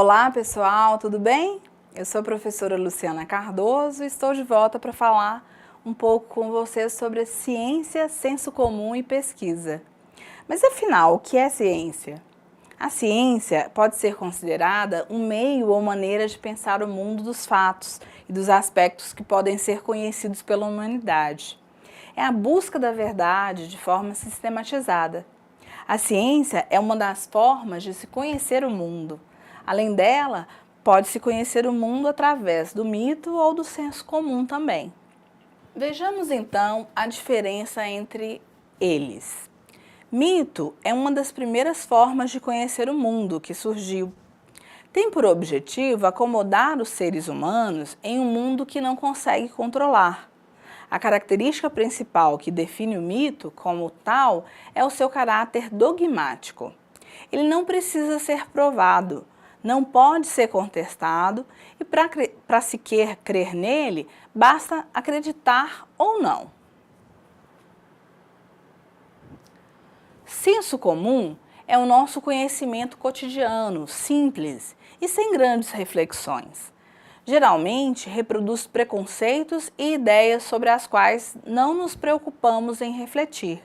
Olá pessoal, tudo bem? Eu sou a professora Luciana Cardoso e estou de volta para falar um pouco com vocês sobre ciência, senso comum e pesquisa. Mas afinal, o que é ciência? A ciência pode ser considerada um meio ou maneira de pensar o mundo dos fatos e dos aspectos que podem ser conhecidos pela humanidade. É a busca da verdade de forma sistematizada. A ciência é uma das formas de se conhecer o mundo. Além dela, pode-se conhecer o mundo através do mito ou do senso comum também. Vejamos então a diferença entre eles. Mito é uma das primeiras formas de conhecer o mundo que surgiu. Tem por objetivo acomodar os seres humanos em um mundo que não consegue controlar. A característica principal que define o mito como tal é o seu caráter dogmático. Ele não precisa ser provado, não pode ser contestado e para se crer nele, basta acreditar ou não. Senso comum é o nosso conhecimento cotidiano, simples e sem grandes reflexões. Geralmente reproduz preconceitos e ideias sobre as quais não nos preocupamos em refletir.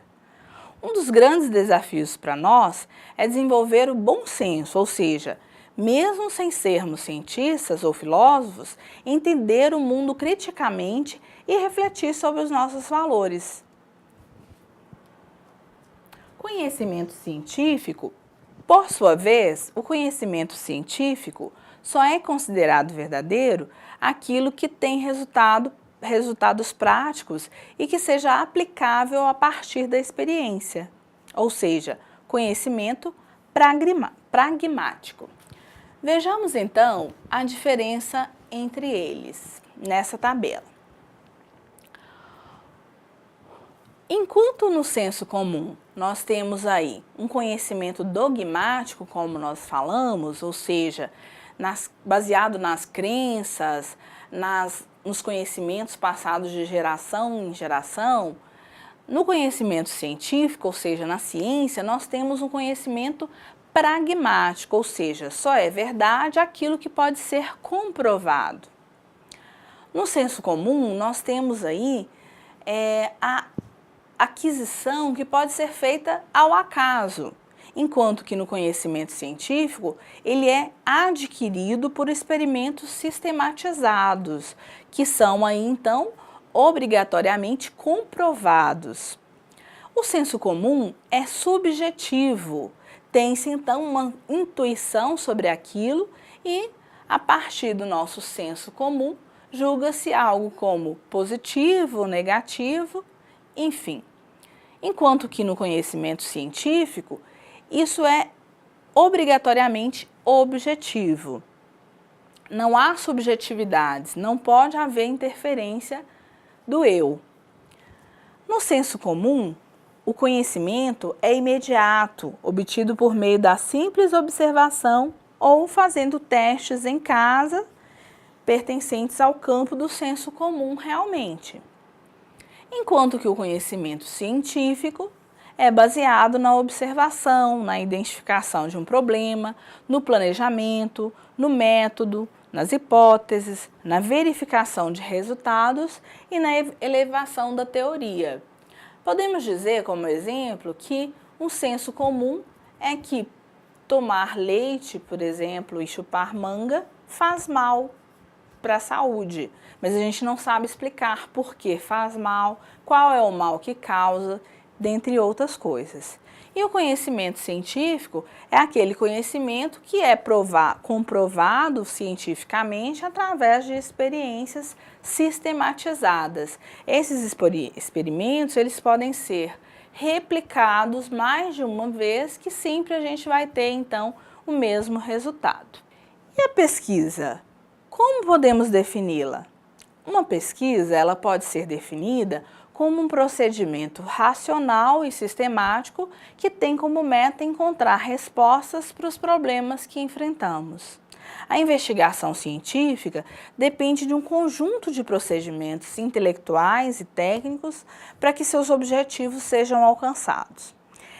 Um dos grandes desafios para nós é desenvolver o bom senso, ou seja, mesmo sem sermos cientistas ou filósofos, entender o mundo criticamente e refletir sobre os nossos valores. Conhecimento científico, por sua vez, o conhecimento científico só é considerado verdadeiro aquilo que tem resultados práticos e que seja aplicável a partir da experiência, ou seja, conhecimento pragmático. Vejamos então a diferença entre eles nessa tabela. Enquanto no senso comum nós temos aí um conhecimento dogmático, como nós falamos, ou seja, baseado nas crenças, nos conhecimentos passados de geração em geração, no conhecimento científico, ou seja, na ciência, nós temos um conhecimento pragmático, ou seja, só é verdade aquilo que pode ser comprovado. No senso comum, nós temos aí a aquisição que pode ser feita ao acaso, enquanto que no conhecimento científico ele é adquirido por experimentos sistematizados, que são aí então obrigatoriamente comprovados. O senso comum é subjetivo, tem-se então uma intuição sobre aquilo e, a partir do nosso senso comum, julga-se algo como positivo, negativo, enfim. Enquanto que no conhecimento científico, isso é obrigatoriamente objetivo. Não há subjetividades, não pode haver interferência do eu. No senso comum, o conhecimento é imediato, obtido por meio da simples observação ou fazendo testes em casa, pertencentes ao campo do senso comum realmente. Enquanto que o conhecimento científico é baseado na observação, na identificação de um problema, no planejamento, no método, nas hipóteses, na verificação de resultados e na elevação da teoria. Podemos dizer, como exemplo, que um senso comum é que tomar leite, por exemplo, e chupar manga faz mal para a saúde, mas a gente não sabe explicar por que faz mal, qual é o mal que causa, dentre outras coisas. E o conhecimento científico é aquele conhecimento que é comprovado cientificamente através de experiências sistematizadas. Esses experimentos eles podem ser replicados mais de uma vez, que sempre a gente vai ter então o mesmo resultado. E a pesquisa? Como podemos defini-la? Uma pesquisa ela pode ser definida como um procedimento racional e sistemático que tem como meta encontrar respostas para os problemas que enfrentamos. A investigação científica depende de um conjunto de procedimentos intelectuais e técnicos para que seus objetivos sejam alcançados.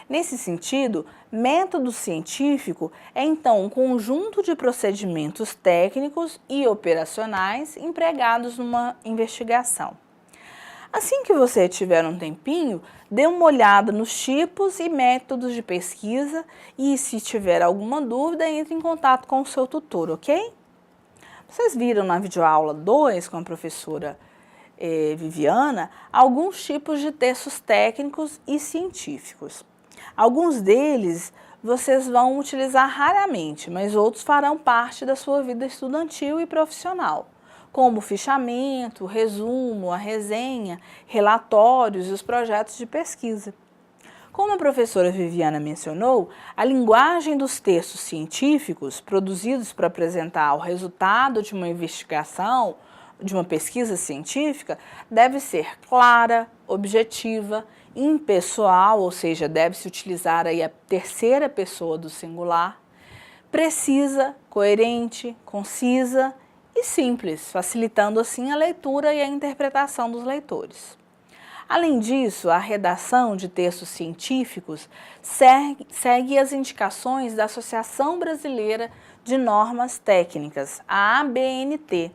Nesse sentido, método científico é então um conjunto de procedimentos técnicos e operacionais empregados numa investigação. Assim que você tiver um tempinho, dê uma olhada nos tipos e métodos de pesquisa e, se tiver alguma dúvida, entre em contato com o seu tutor, ok? Vocês viram na videoaula 2 com a professora Viviana alguns tipos de textos técnicos e científicos. Alguns deles vocês vão utilizar raramente, mas outros farão parte da sua vida estudantil e profissional, como o fichamento, o resumo, a resenha, relatórios e os projetos de pesquisa. Como a professora Viviana mencionou, a linguagem dos textos científicos produzidos para apresentar o resultado de uma investigação, de uma pesquisa científica, deve ser clara, objetiva, impessoal, ou seja, deve-se utilizar aí a terceira pessoa do singular, precisa, coerente, concisa e simples, facilitando assim a leitura e a interpretação dos leitores. Além disso, a redação de textos científicos segue as indicações da Associação Brasileira de Normas Técnicas, a ABNT.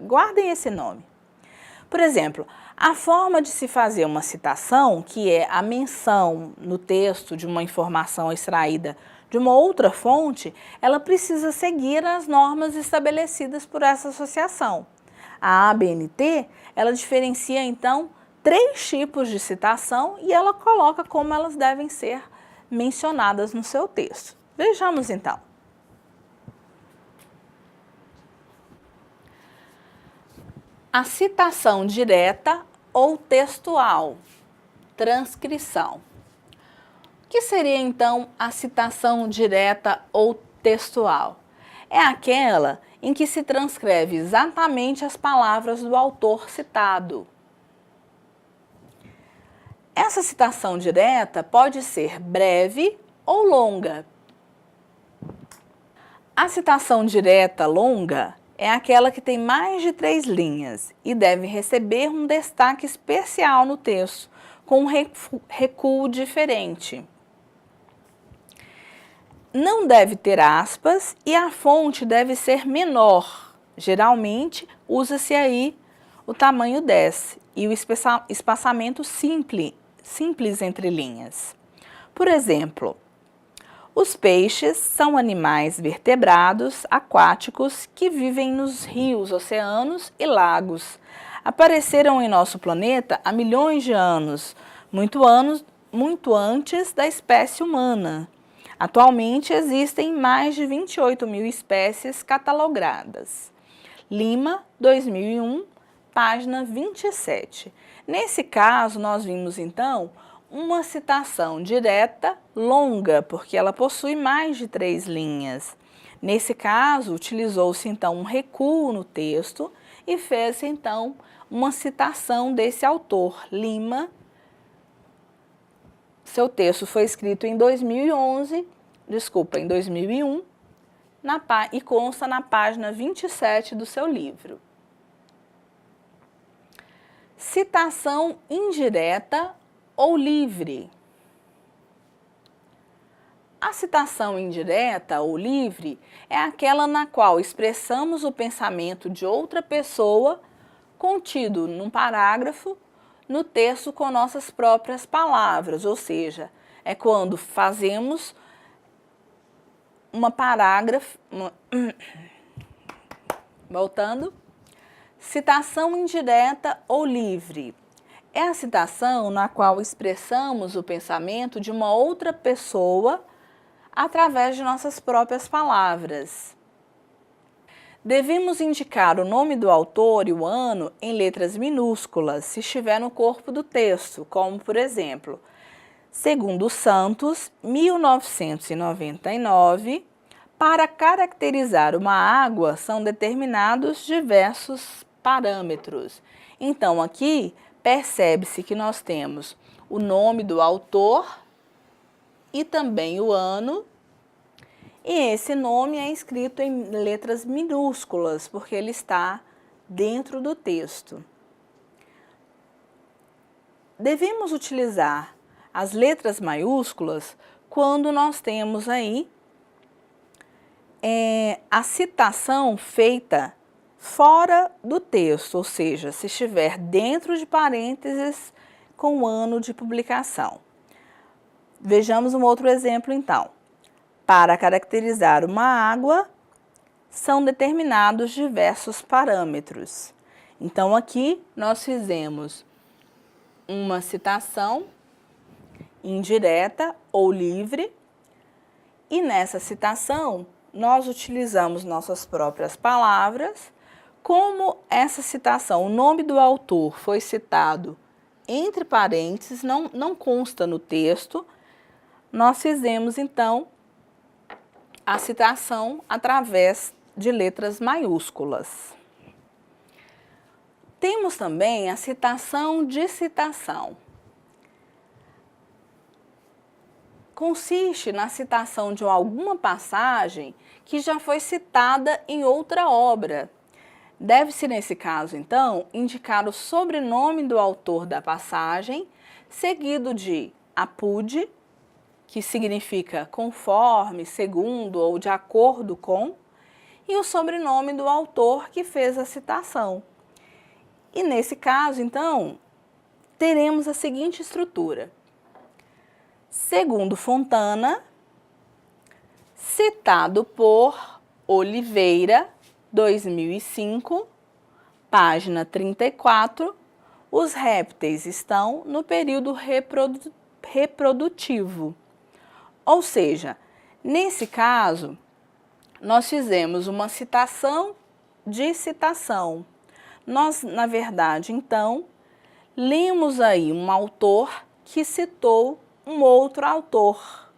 Guardem esse nome. Por exemplo, a forma de se fazer uma citação, que é a menção no texto de uma informação extraída de uma outra fonte, ela precisa seguir as normas estabelecidas por essa associação. A ABNT, ela diferencia então 3 tipos de citação e ela coloca como elas devem ser mencionadas no seu texto. Vejamos então. A citação direta ou textual, transcrição. O que seria então a citação direta ou textual? É aquela em que se transcreve exatamente as palavras do autor citado. Essa citação direta pode ser breve ou longa. A citação direta longa é aquela que tem mais de 3 linhas e deve receber um destaque especial no texto, com um recuo diferente. Não deve ter aspas e a fonte deve ser menor. Geralmente, usa-se aí o tamanho 10 e o espaçamento simples entre linhas. Por exemplo, os peixes são animais vertebrados aquáticos que vivem nos rios, oceanos e lagos. Apareceram em nosso planeta há milhões de anos, muito antes da espécie humana. Atualmente existem mais de 28.000 espécies catalogadas. Lima, 2001, página 27. Nesse caso, nós vimos então uma citação direta longa, porque ela possui mais de 3 linhas. Nesse caso, utilizou-se então um recuo no texto e fez-se então uma citação desse autor, Lima. Seu texto foi escrito em 2001, e consta na página 27 do seu livro. Citação indireta ou livre. A citação indireta ou livre é aquela na qual expressamos o pensamento de outra pessoa contido num parágrafo no texto com nossas próprias palavras, ou seja, é quando fazemos voltando, citação indireta ou livre. É a citação na qual expressamos o pensamento de uma outra pessoa através de nossas próprias palavras. Devemos indicar o nome do autor e o ano em letras minúsculas, se estiver no corpo do texto, como, por exemplo, segundo Santos, 1999, para caracterizar uma água são determinados diversos parâmetros. Então, aqui percebe-se que nós temos o nome do autor e também o ano, e esse nome é escrito em letras minúsculas, porque ele está dentro do texto. Devemos utilizar as letras maiúsculas quando nós temos aí a citação feita fora do texto, ou seja, se estiver dentro de parênteses com o ano de publicação. Vejamos um outro exemplo então. Para caracterizar uma água, são determinados diversos parâmetros. Então aqui nós fizemos uma citação indireta ou livre, e nessa citação nós utilizamos nossas próprias palavras. Como essa citação, o nome do autor foi citado entre parênteses, não consta no texto, nós fizemos então a citação através de letras maiúsculas. Temos também a citação de citação. Consiste na citação de alguma passagem que já foi citada em outra obra. Deve-se, nesse caso, então, indicar o sobrenome do autor da passagem, seguido de apud, que significa conforme, segundo ou de acordo com, e o sobrenome do autor que fez a citação. E nesse caso, então, teremos a seguinte estrutura. Segundo Fontana, citado por Oliveira, 2005, página 34, os répteis estão no período reprodutivo. Ou seja, nesse caso, nós fizemos uma citação de citação. Nós, na verdade, então, lemos aí um autor que citou um outro autor.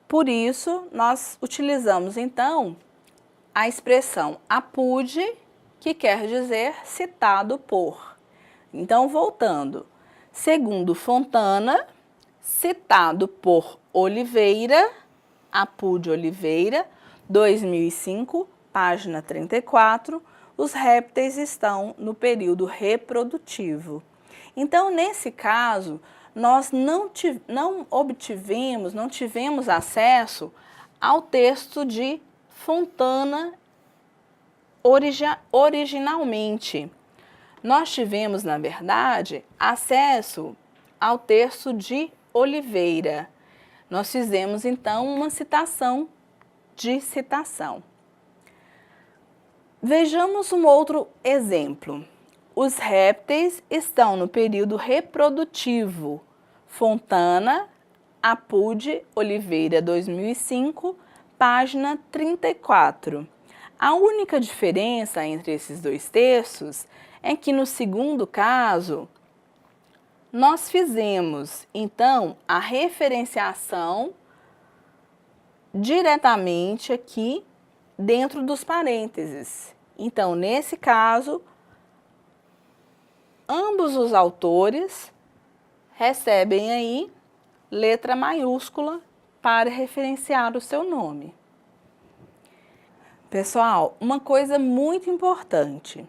Por isso, nós utilizamos, então, a expressão apud, que quer dizer citado por. Então, voltando, segundo Fontana, citado por Oliveira, apud Oliveira, 2005, página 34, os répteis estão no período reprodutivo. Então, nesse caso, nós não tivemos acesso ao texto de Fontana originalmente. Nós tivemos, na verdade, acesso ao texto de Oliveira. Nós fizemos, então, uma citação de citação. Vejamos um outro exemplo. Os répteis estão no período reprodutivo. Fontana, apud Oliveira, 2005, página 34. A única diferença entre esses dois textos é que no segundo caso, nós fizemos, então, a referenciação diretamente aqui dentro dos parênteses. Então, nesse caso, ambos os autores recebem aí letra maiúscula para referenciar o seu nome. Pessoal, uma coisa muito importante.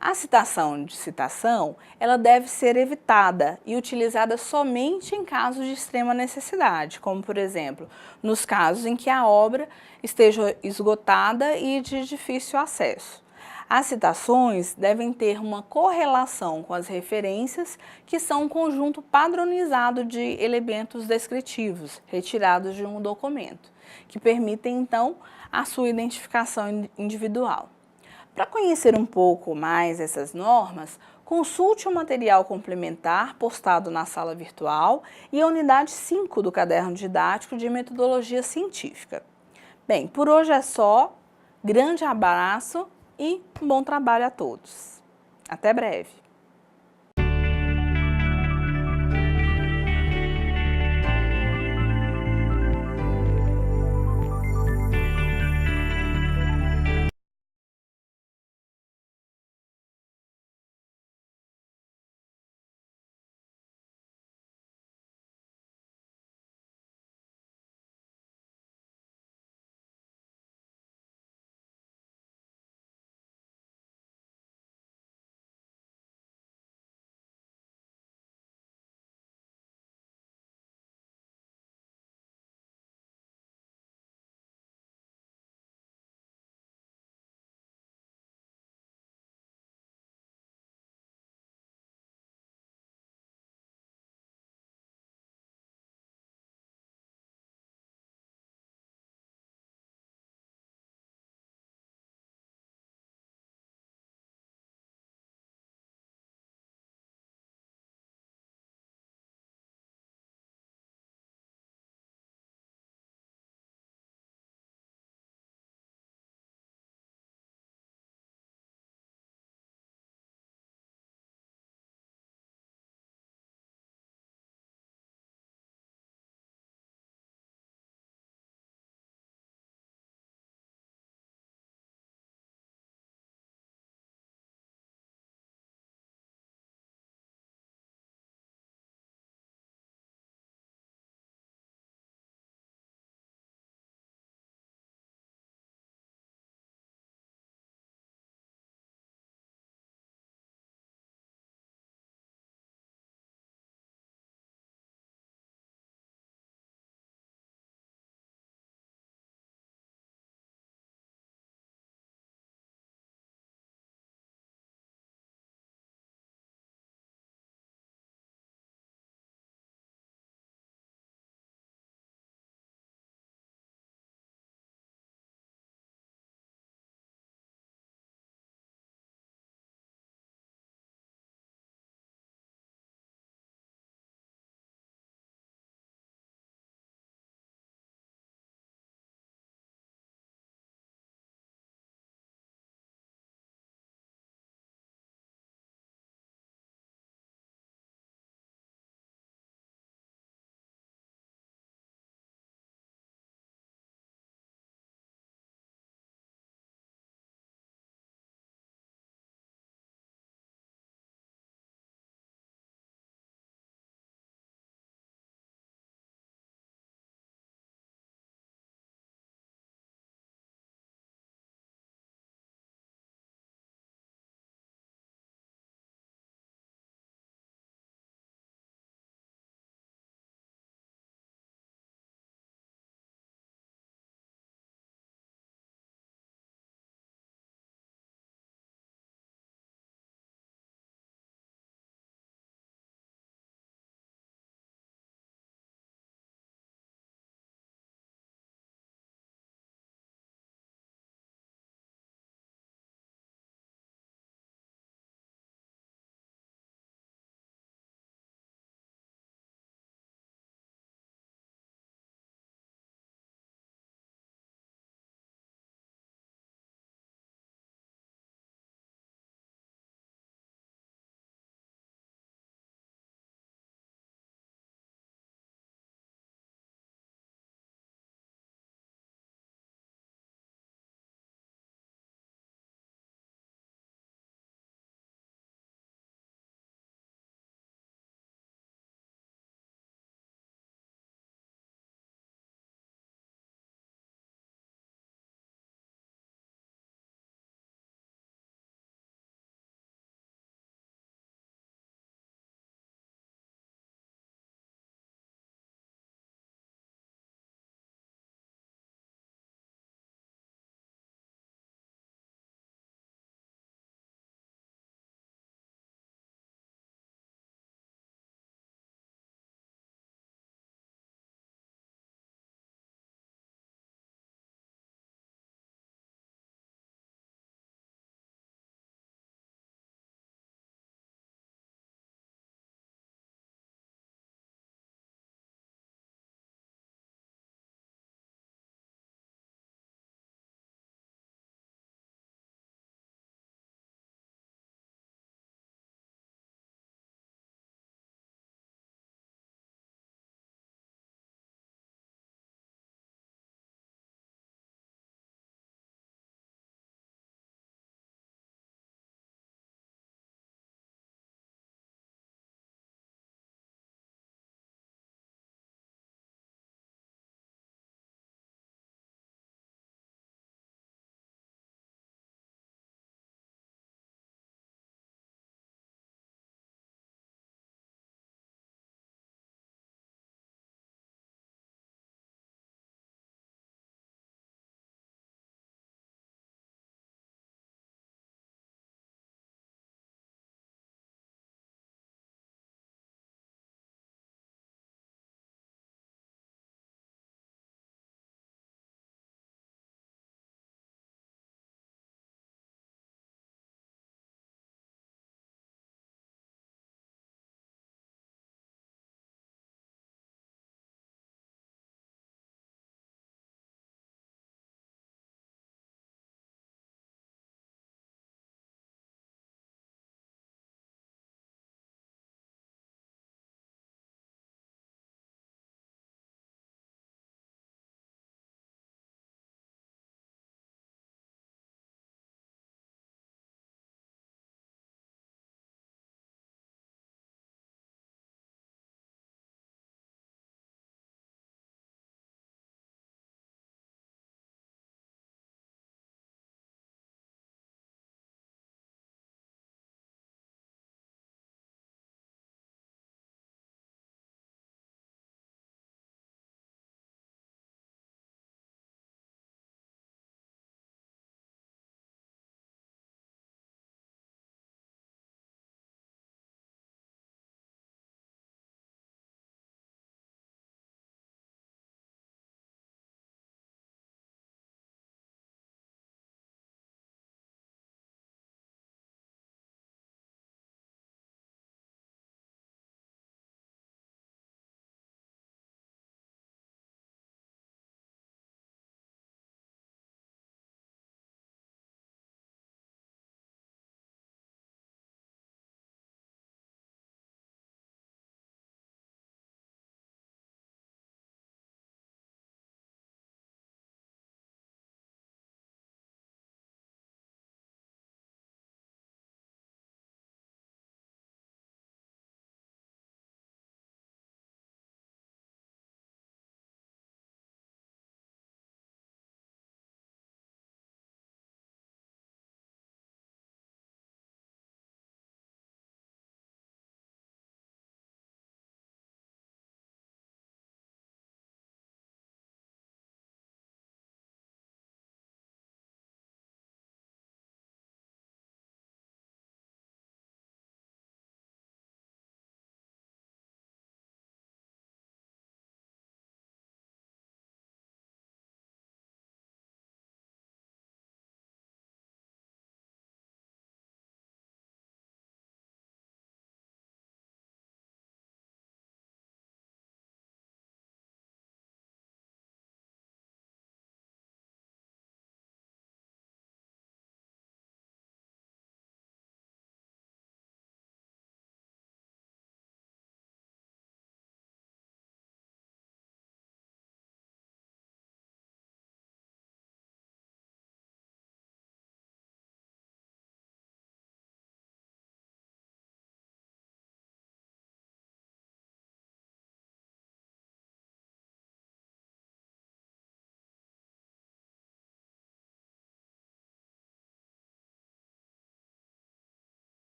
A citação de citação, ela deve ser evitada e utilizada somente em casos de extrema necessidade, como, por exemplo, nos casos em que a obra esteja esgotada e de difícil acesso. As citações devem ter uma correlação com as referências, que são um conjunto padronizado de elementos descritivos retirados de um documento, que permitem, então, a sua identificação individual. Para conhecer um pouco mais essas normas, consulte o material complementar postado na sala virtual e a unidade 5 do caderno didático de metodologia científica. Bem, por hoje é só. Grande abraço e bom trabalho a todos. Até breve!